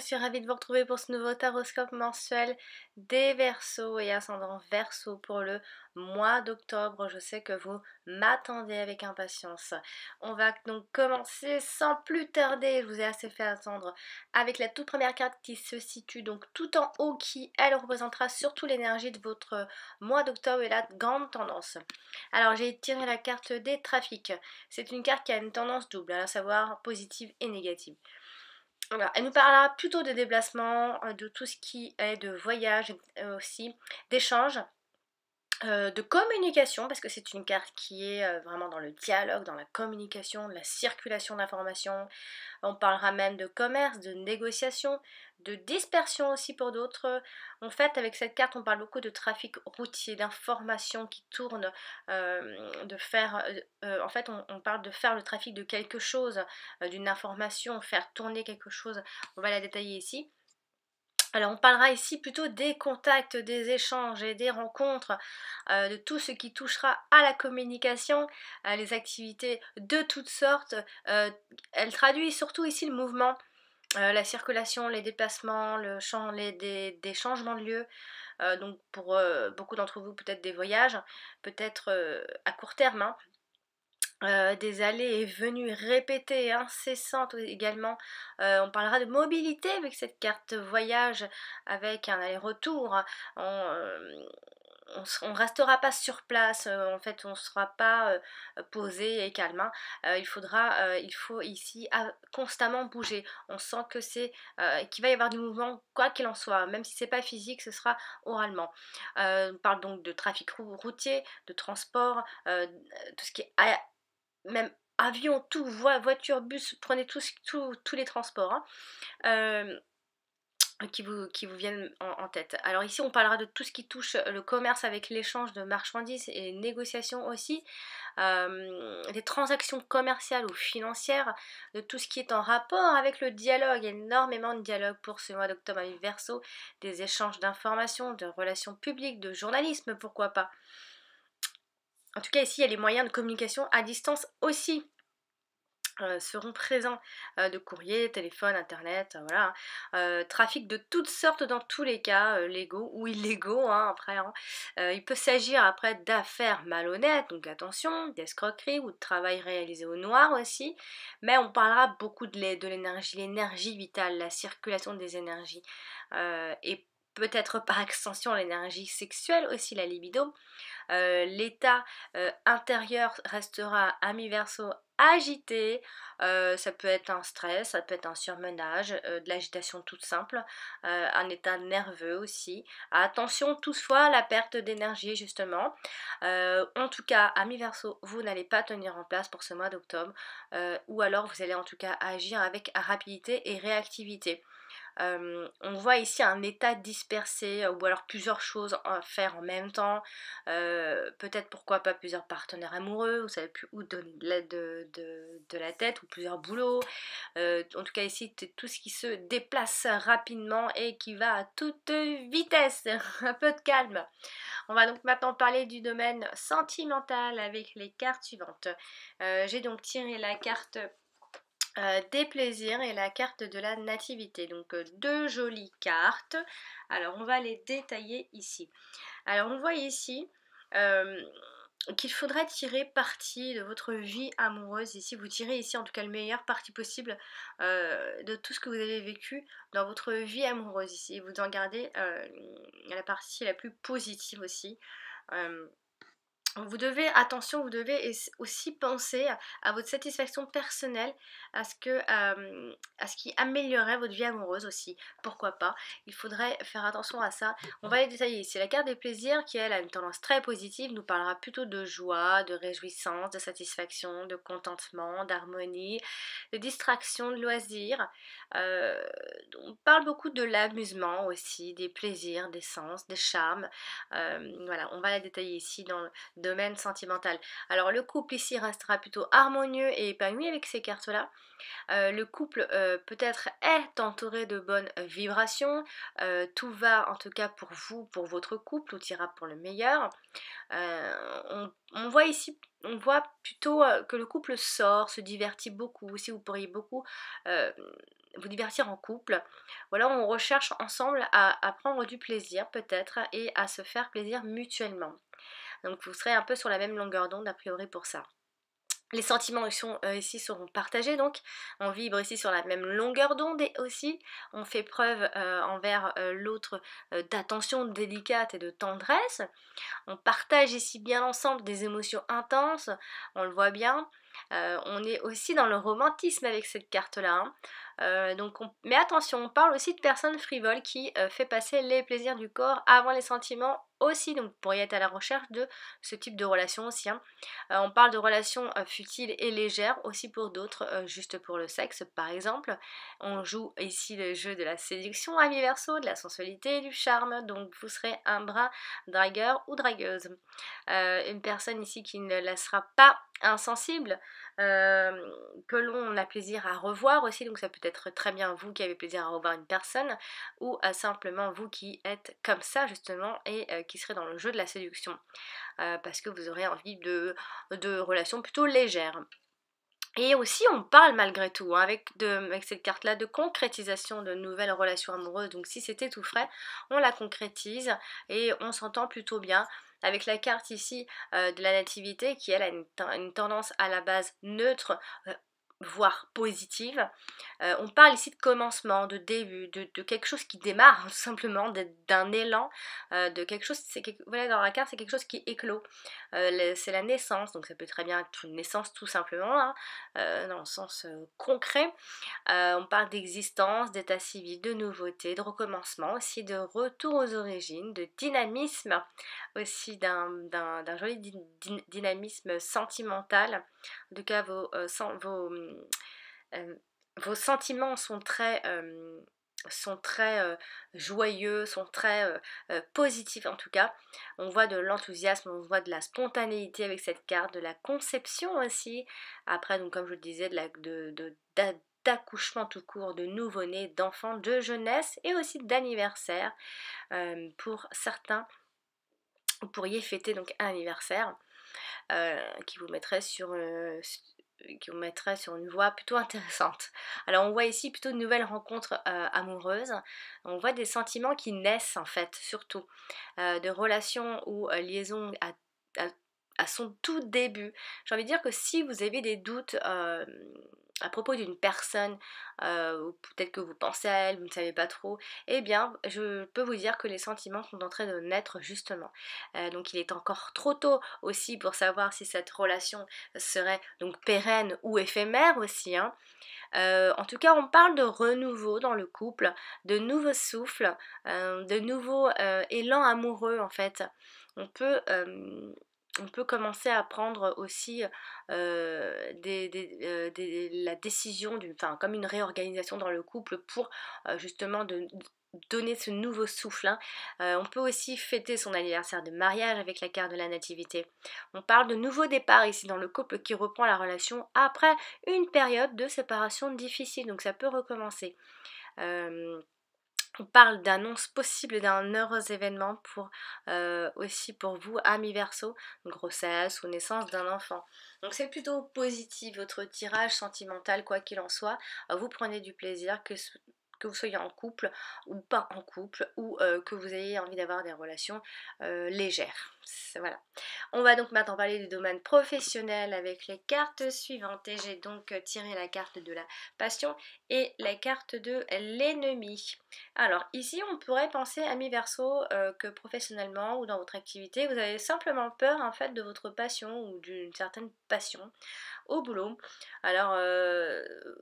suis ravie de vous retrouver pour ce nouveau taroscope mensuel des Verseaux et ascendant Verseau pour le mois d'octobre. Je sais que vous m'attendez avec impatience. On va donc commencer sans plus tarder, je vous ai assez fait attendre, avec la toute première carte qui se situe donc tout en haut qui, elle, représentera surtout l'énergie de votre mois d'octobre et la grande tendance. Alors j'ai tiré la carte des trafics. C'est une carte qui a une tendance double, à savoir positive et négative. Voilà, elle nous parlera plutôt de déplacement, de tout ce qui est de voyage aussi, d'échange, de communication, parce que c'est une carte qui est vraiment dans le dialogue, dans la communication, la circulation d'informations. On parlera même de commerce, de négociation, de dispersion aussi pour d'autres. En fait, avec cette carte, on parle beaucoup de trafic routier, d'informations qui tournent, de faire... en fait, on parle de faire le trafic de quelque chose, d'une information, faire tourner quelque chose. On va la détailler ici. Alors on parlera ici plutôt des contacts, des échanges et des rencontres, de tout ce qui touchera à la communication, à les activités de toutes sortes. Elle traduit surtout ici le mouvement, la circulation, les déplacements, des changements de lieu. Donc pour beaucoup d'entre vous peut-être des voyages, peut-être à court terme, hein. Des allées et venues répétées et incessantes également. On parlera de mobilité avec cette carte voyage, avec un aller-retour. On restera pas sur place, en fait on ne sera pas posé et calme, hein. Il faut ici constamment bouger. On sent que qu'il va y avoir du mouvement quoi qu'il en soit, même si c'est pas physique, ce sera oralement. On parle donc de trafic routier, de transport, tout ce qui est même avion, tout, voiture, bus, prenez tous les transports, hein, qui vous viennent en tête. Alors ici, on parlera de tout ce qui touche le commerce avec l'échange de marchandises et les négociations aussi, des transactions commerciales ou financières, de tout ce qui est en rapport avec le dialogue, énormément de dialogue pour ce mois d'octobre avec Verseau, des échanges d'informations, de relations publiques, de journalisme, pourquoi pas. En tout cas, ici, il y a les moyens de communication à distance aussi. Seront présents, de courrier, téléphone, internet, voilà, trafic de toutes sortes dans tous les cas, légaux ou illégaux, hein, après, hein. Il peut s'agir après d'affaires malhonnêtes, donc attention, d'escroquerie ou de travail réalisé au noir aussi, mais on parlera beaucoup de l'énergie vitale, la circulation des énergies, et peut-être par extension l'énergie sexuelle aussi, la libido. L'état intérieur restera à mi-verso agité, ça peut être un stress, ça peut être un surmenage, de l'agitation toute simple, un état nerveux aussi. Attention toutefois à la perte d'énergie justement. En tout cas, à mi-verso, vous n'allez pas tenir en place pour ce mois d'octobre, ou alors vous allez en tout cas agir avec rapidité et réactivité. On voit ici un état dispersé, ou alors plusieurs choses à faire en même temps, peut-être pourquoi pas plusieurs partenaires amoureux, vous savez plus où donner de la tête, ou plusieurs boulots, en tout cas ici c'est tout ce qui se déplace rapidement et qui va à toute vitesse, un peu de calme. On va donc maintenant parler du domaine sentimental avec les cartes suivantes. J'ai donc tiré la carte des plaisirs et la carte de la nativité. Donc deux jolies cartes. Alors on va les détailler ici. Alors on voit ici qu'il faudrait tirer parti de votre vie amoureuse. Ici vous tirez ici en tout cas le meilleur parti possible de tout ce que vous avez vécu dans votre vie amoureuse ici. Vous en gardez la partie la plus positive aussi. Vous devez, attention, vous devez aussi penser à votre satisfaction personnelle, à ce qui améliorerait votre vie amoureuse aussi. Pourquoi pas? Il faudrait faire attention à ça. On va les détailler ici. La carte des plaisirs, qui elle a une tendance très positive, nous parlera plutôt de joie, de réjouissance, de satisfaction, de contentement, d'harmonie, de distraction, de loisirs. Euh, on parle beaucoup de l'amusement aussi, des plaisirs, des sens, des charmes. Voilà, on va la détailler ici domaine sentimental. Alors le couple ici restera plutôt harmonieux et épanoui avec ces cartes-là. Le couple peut-être est entouré de bonnes vibrations. Tout va en tout cas pour vous, pour votre couple, tout ira pour le meilleur. On voit ici, on voit plutôt que le couple sort, se divertit beaucoup. Si vous pourriez beaucoup euh, vous divertir en couple, voilà, on recherche ensemble à prendre du plaisir peut-être et à se faire plaisir mutuellement. Donc vous serez un peu sur la même longueur d'onde a priori pour ça. Les sentiments ici seront partagés, donc on vibre ici sur la même longueur d'onde et aussi on fait preuve envers l'autre d'attention délicate et de tendresse. On partage ici bien ensemble des émotions intenses, on le voit bien. On est aussi dans le romantisme avec cette carte-là, hein. Mais attention, on parle aussi de personnes frivoles qui fait passer les plaisirs du corps avant les sentiments aussi. Donc vous pourriez être à la recherche de ce type de relation aussi, hein. On parle de relations futiles et légères aussi pour d'autres, juste pour le sexe par exemple. On joue ici le jeu de la séduction à mi-verso, de la sensualité et du charme. Donc vous serez un bras dragueur ou dragueuse. Une personne ici qui ne laissera pas insensible, que l'on a plaisir à revoir aussi, donc ça peut être très bien vous qui avez plaisir à revoir une personne ou simplement vous qui êtes comme ça justement et qui serez dans le jeu de la séduction parce que vous aurez envie de relations plutôt légères. Et aussi, on parle malgré tout, hein, avec cette carte-là, de concrétisation de nouvelles relations amoureuses. Donc si c'était tout frais, on la concrétise et on s'entend plutôt bien. Avec la carte ici de la nativité qui elle a une tendance à la base neutre, voire positive. On parle ici de commencement, de début, de quelque chose qui démarre tout simplement, d'un élan, de quelque chose, voilà, dans la carte c'est quelque chose qui éclot. C'est la naissance, donc ça peut très bien être une naissance tout simplement, hein, dans le sens concret. On parle d'existence, d'état civil, de nouveauté, de recommencement, aussi de retour aux origines, de dynamisme, aussi d'un joli dynamisme sentimental. En tout cas, vos sentiments sont très joyeux, sont très positifs en tout cas. On voit de l'enthousiasme, on voit de la spontanéité avec cette carte, de la conception aussi. Après, donc comme je le disais, d'accouchement tout court, de nouveau-né, d'enfants, de jeunesse et aussi d'anniversaire. Pour certains, vous pourriez fêter donc un anniversaire qui vous mettrait sur une voie plutôt intéressante. Alors on voit ici plutôt de nouvelles rencontres amoureuses, on voit des sentiments qui naissent en fait, surtout de relations ou liaisons à- à son tout début. J'ai envie de dire que si vous avez des doutes à propos d'une personne, ou peut-être que vous pensez à elle, vous ne savez pas trop, eh bien je peux vous dire que les sentiments sont en train de naître justement. Donc il est encore trop tôt aussi pour savoir si cette relation serait donc pérenne ou éphémère aussi, hein. En tout cas, on parle de renouveau dans le couple, de nouveaux souffles, de nouveaux élans amoureux en fait. On peut, euh, on peut commencer à prendre aussi la décision, enfin, comme une réorganisation dans le couple pour justement donner ce nouveau souffle, hein. On peut aussi fêter son anniversaire de mariage avec la carte de la nativité. On parle de nouveau départ ici dans le couple qui reprend la relation après une période de séparation difficile, donc ça peut recommencer. Euh, on parle d'annonce possible d'un heureux événement aussi pour vous, amis Verseau, grossesse ou naissance d'un enfant. Donc c'est plutôt positif votre tirage sentimental, quoi qu'il en soit. Vous prenez du plaisir, que vous soyez en couple ou pas en couple, ou que vous ayez envie d'avoir des relations légères. Voilà. On va donc maintenant parler du domaine professionnel avec les cartes suivantes. Et j'ai donc tiré la carte de la passion et la carte de l'ennemi. Alors ici on pourrait penser, ami Verseau, que professionnellement ou dans votre activité, vous avez simplement peur en fait de votre passion ou d'une certaine passion au boulot. Alors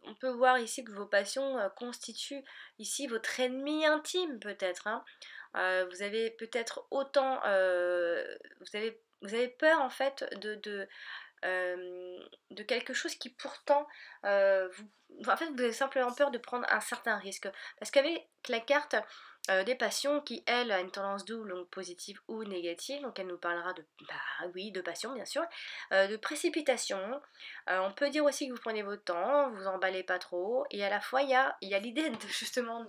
on peut voir ici que vos passions constituent ici votre ennemi intime peut-être, hein. Vous avez peut-être vous avez peur en fait de quelque chose qui pourtant en fait vous avez simplement peur de prendre un certain risque parce qu'avec la carte des passions qui, elle, a une tendance double, donc positive ou négative. Donc elle nous parlera de, bah oui, de passion bien sûr, de précipitation. On peut dire aussi que vous prenez votre temps, vous emballez pas trop, et à la fois il y a l'idée justement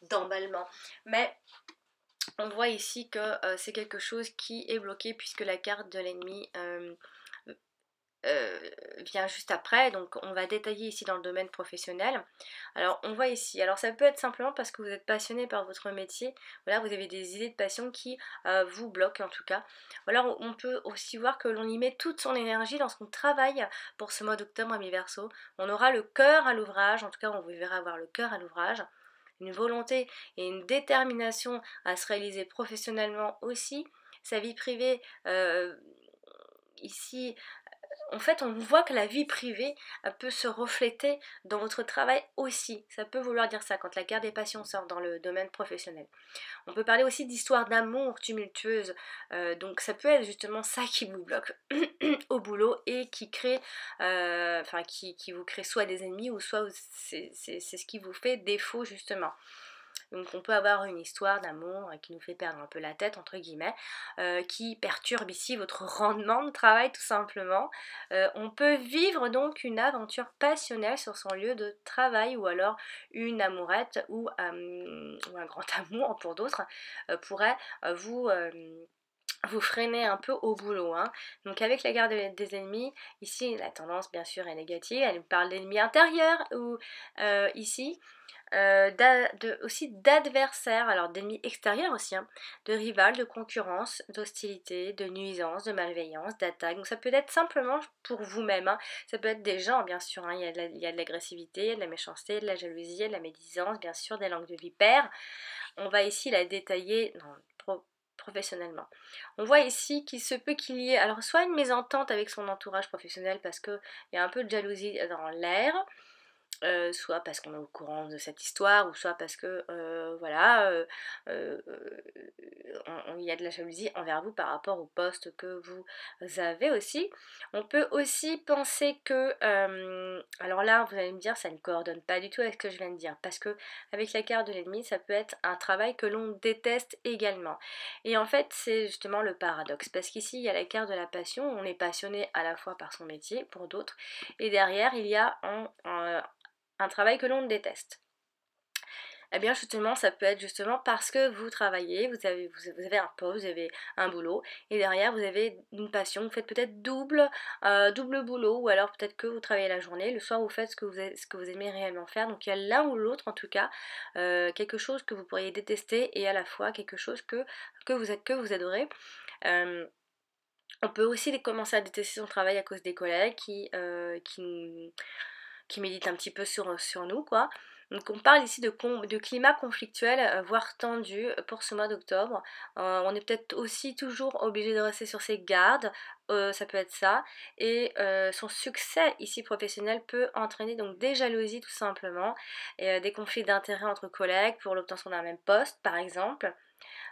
d'emballement. Mais on voit ici que c'est quelque chose qui est bloqué puisque la carte de l'ennemi euh, vient juste après, donc on va détailler ici dans le domaine professionnel. Alors on voit ici, alors ça peut être simplement parce que vous êtes passionné par votre métier, voilà, vous avez des idées de passion qui vous bloquent en tout cas. Ou alors on peut aussi voir que l'on y met toute son énergie lorsqu'on travaille pour ce mois d'octobre à mi-verso. On aura le cœur à l'ouvrage, en tout cas on vous verra avoir le cœur à l'ouvrage, une volonté et une détermination à se réaliser professionnellement aussi. Sa vie privée, ici, en fait, on voit que la vie privée peut se refléter dans votre travail aussi. Ça peut vouloir dire ça quand la carte des passions sort dans le domaine professionnel. On peut parler aussi d'histoires d'amour tumultueuses. Donc ça peut être justement ça qui vous bloque au boulot et qui crée, enfin qui vous crée soit des ennemis ou soit c'est ce qui vous fait défaut justement. Donc on peut avoir une histoire d'amour qui nous fait perdre un peu la tête, entre guillemets, qui perturbe ici votre rendement de travail tout simplement. On peut vivre donc une aventure passionnelle sur son lieu de travail ou alors une amourette ou un grand amour pour d'autres pourrait vous freiner un peu au boulot. Hein. Donc avec la garde des ennemis, ici la tendance bien sûr est négative, elle parle d'ennemis intérieurs ou ici aussi d'adversaires, alors d'ennemis extérieurs aussi, hein, de rivales, de concurrence, d'hostilité, de nuisance, de malveillance, d'attaque. Donc ça peut être simplement pour vous-même, hein. Ça peut être des gens bien sûr, hein. Il y a de l'agressivité, il y a de la méchanceté, de la jalousie, il y a de la médisance, bien sûr, des langues de vipère. On va ici la détailler professionnellement. On voit ici qu'il se peut qu'il y ait alors soit une mésentente avec son entourage professionnel parce qu'il y a un peu de jalousie dans l'air, soit parce qu'on est au courant de cette histoire, ou soit parce que voilà, il y a de la jalousie envers vous par rapport au poste que vous avez aussi. On peut aussi penser que, alors là vous allez me dire ça ne coordonne pas du tout avec ce que je viens de dire, parce que avec la carte de l'ennemi ça peut être un travail que l'on déteste également. Et en fait c'est justement le paradoxe, parce qu'ici il y a la carte de la passion, on est passionné à la fois par son métier, pour d'autres, et derrière il y a un travail que l'on déteste. Eh bien justement, ça peut être justement parce que vous travaillez, vous avez un poste, vous avez un boulot, et derrière vous avez une passion, vous faites peut-être double boulot, ou alors peut-être que vous travaillez la journée, le soir vous faites ce que vous aimez réellement faire, donc il y a l'un ou l'autre en tout cas, quelque chose que vous pourriez détester et à la fois quelque chose que vous adorez. On peut aussi commencer à détester son travail à cause des collègues qui méditent un petit peu sur nous, quoi. Donc on parle ici de climat conflictuel, voire tendu pour ce mois d'octobre. On est peut-être aussi toujours obligé de rester sur ses gardes, ça peut être ça. Et son succès ici professionnel peut entraîner donc des jalousies tout simplement, et des conflits d'intérêts entre collègues pour l'obtention d'un même poste par exemple.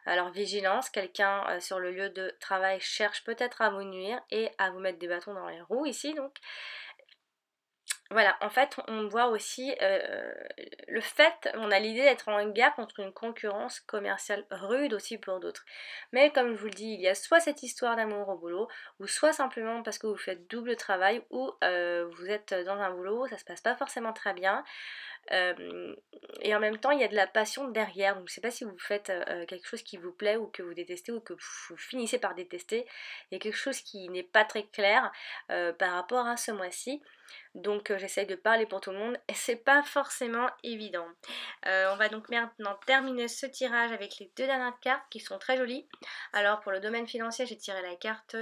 Alors vigilance, quelqu'un sur le lieu de travail cherche peut-être à vous nuire et à vous mettre des bâtons dans les roues ici donc. Voilà, en fait, on voit aussi le fait, on a l'idée d'être en guerre contre une concurrence commerciale rude aussi pour d'autres. Mais comme je vous le dis, il y a soit cette histoire d'amour au boulot, ou soit simplement parce que vous faites double travail, ou vous êtes dans un boulot, ça se passe pas forcément très bien, et en même temps il y a de la passion derrière, donc je sais pas si vous faites quelque chose qui vous plaît ou que vous détestez ou que vous finissez par détester, il y a quelque chose qui n'est pas très clair par rapport à ce mois-ci, donc j'essaye de parler pour tout le monde et c'est pas forcément évident. On va donc maintenant terminer ce tirage avec les deux dernières cartes qui sont très jolies. Alors pour le domaine financier j'ai tiré la carte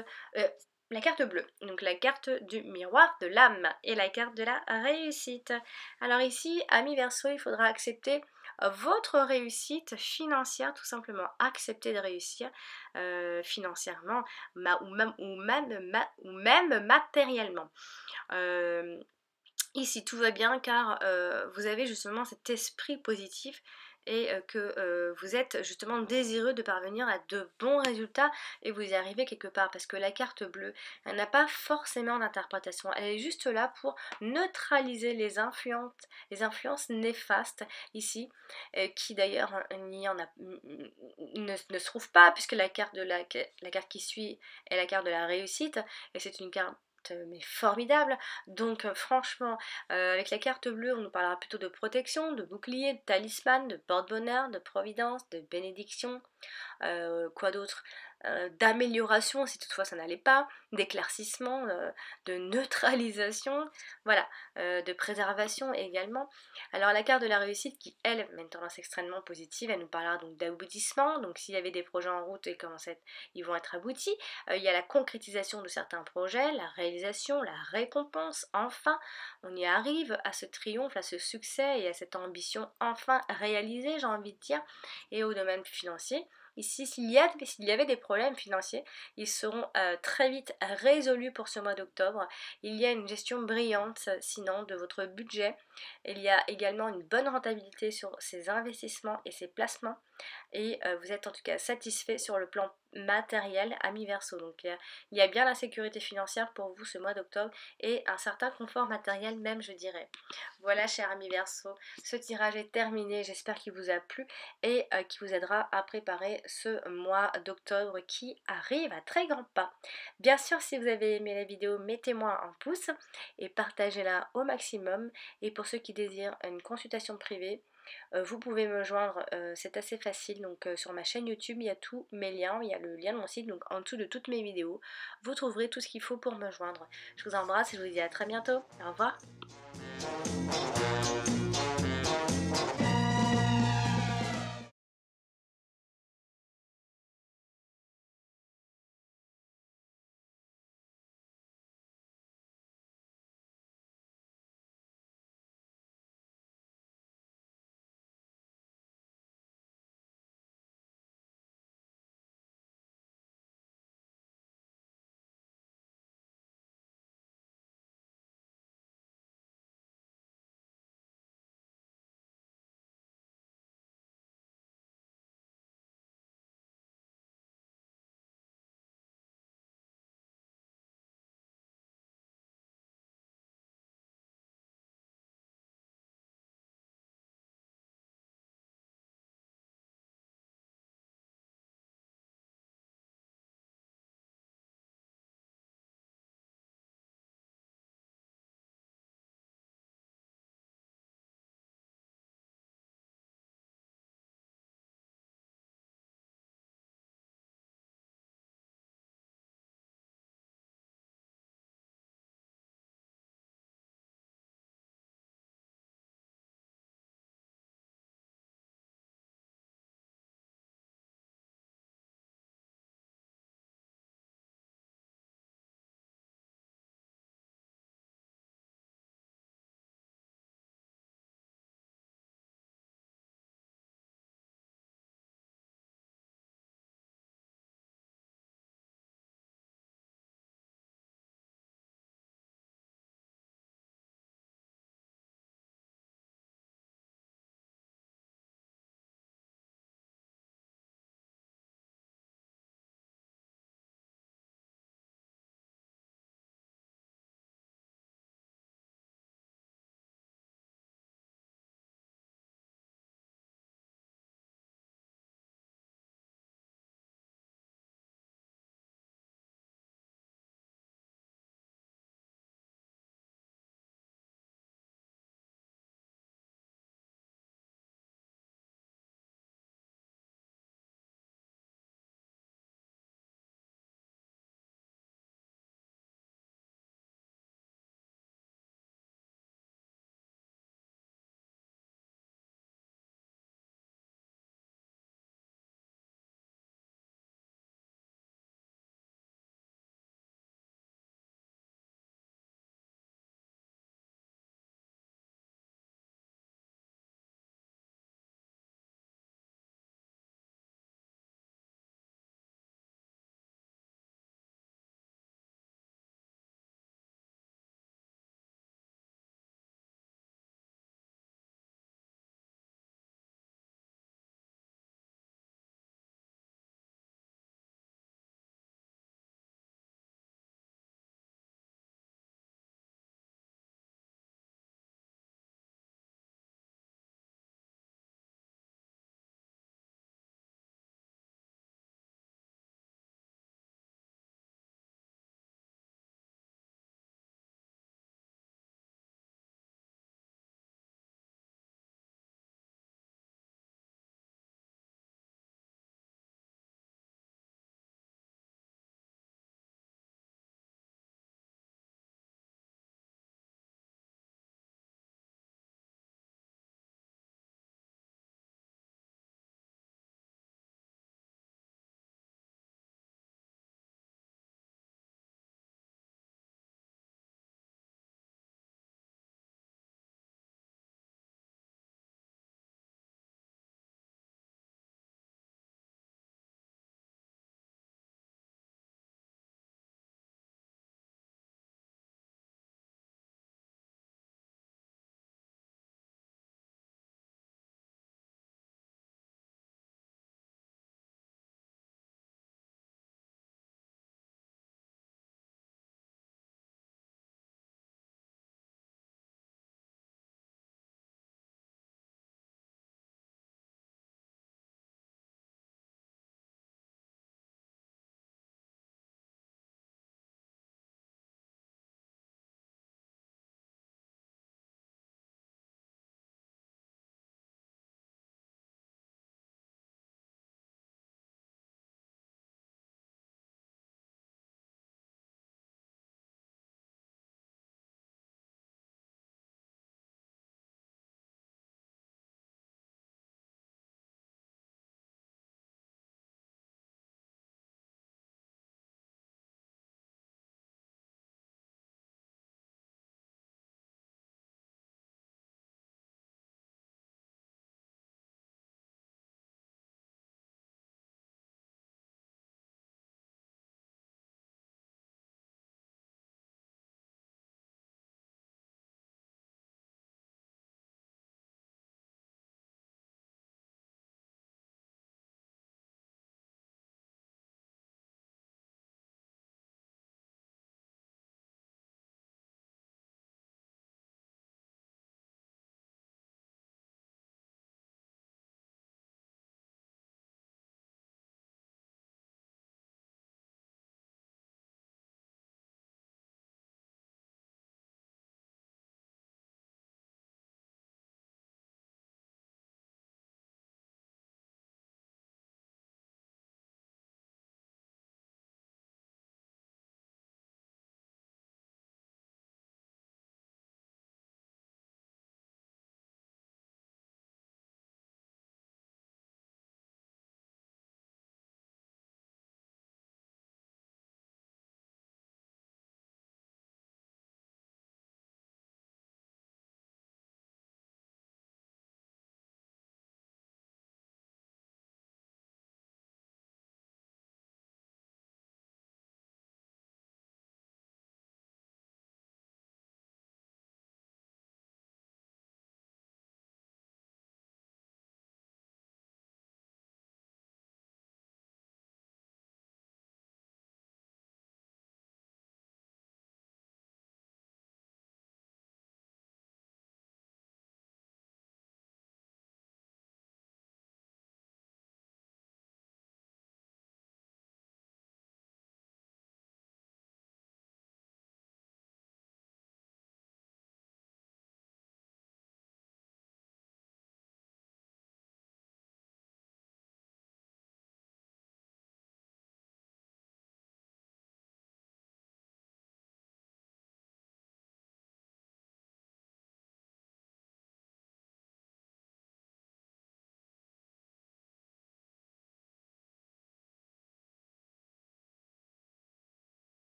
bleue, donc la carte du miroir de l'âme et la carte de la réussite. Alors ici, ami Verseau, il faudra accepter votre réussite financière, tout simplement accepter de réussir financièrement ou même matériellement. Ici tout va bien car vous avez justement cet esprit positif et que vous êtes justement désireux de parvenir à de bons résultats et vous y arrivez quelque part parce que la carte bleue, elle n'a pas forcément d'interprétation, elle est juste là pour neutraliser les influences néfastes ici, qui d'ailleurs n'y en a, ne se trouve pas puisque la carte qui suit est la carte de la réussite et c'est une carte mais formidable. Donc franchement, avec la carte bleue, on nous parlera plutôt de protection, de bouclier, de talisman, de porte-bonheur, de providence, de bénédiction, quoi d'autre? D'amélioration si toutefois ça n'allait pas, d'éclaircissement, de neutralisation, voilà, de préservation également. Alors la carte de la réussite qui elle a une tendance extrêmement positive, elle nous parlera donc d'aboutissement, donc s'il y avait des projets en route et ils vont être aboutis. Il y a la concrétisation de certains projets, la réalisation, la récompense, enfin on y arrive à ce triomphe, à ce succès et à cette ambition enfin réalisée, j'ai envie de dire. Et au domaine financier, ici, s'il y avait des problèmes financiers, ils seront très vite résolus pour ce mois d'octobre. Il y a une gestion brillante, sinon, de votre budget. Il y a également une bonne rentabilité sur ces investissements et ces placements. Et vous êtes en tout cas satisfait sur le plan matériel à mi-verso. Donc il y a bien la sécurité financière pour vous ce mois d'octobre et un certain confort matériel même, je dirais. Voilà, cher ami Verseau, ce tirage est terminé. J'espère qu'il vous a plu et qui vous aidera à préparer ce mois d'octobre qui arrive à très grands pas. Bien sûr, si vous avez aimé la vidéo, mettez-moi un pouce et partagez-la au maximum. Et pour ceux qui désirent une consultation privée, vous pouvez me joindre, c'est assez facile, donc sur ma chaîne YouTube, il y a tous mes liens, il y a le lien de mon site, donc en dessous de toutes mes vidéos, vous trouverez tout ce qu'il faut pour me joindre. Je vous embrasse et je vous dis à très bientôt. Au revoir.